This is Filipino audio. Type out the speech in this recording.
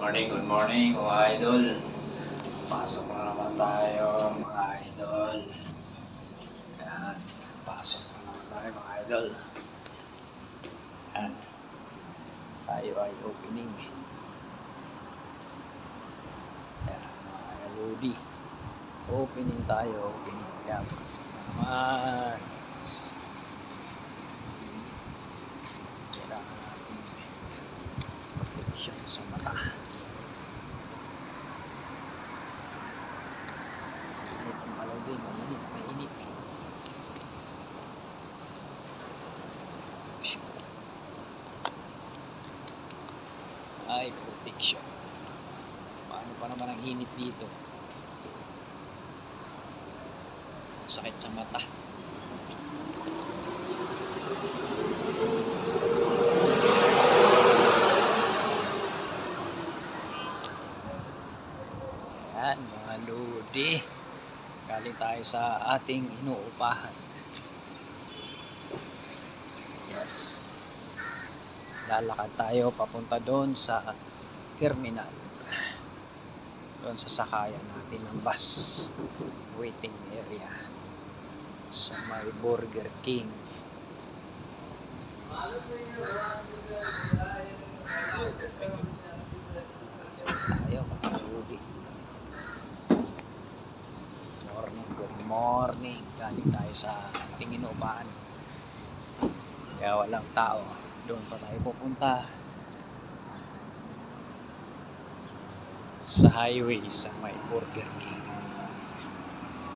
Good morning mga idol. Pasok na naman tayo mga idol. Yan, pasok na naman tayo mga idol. Yan, tayo ay opening. Yan mga lodi. Opening tayo, opening. Yan, pasok na naman. Kailangan natin protection sa mata. Mainit. Ay, protection. Paano pa naman ang init dito? Sakit sa mata. Yan, mga lodi. Galing tayo sa ating inuupahan. Yes. Lalakad tayo papunta doon sa terminal. Doon sa sakayan natin ng bus waiting area sa may Burger King. So tayo mga lodi. Good morning. Galing tayo sa ating inuupahan. Kaya walang tao. Doon pa tayo pupunta. Sa highway sa may Burger King.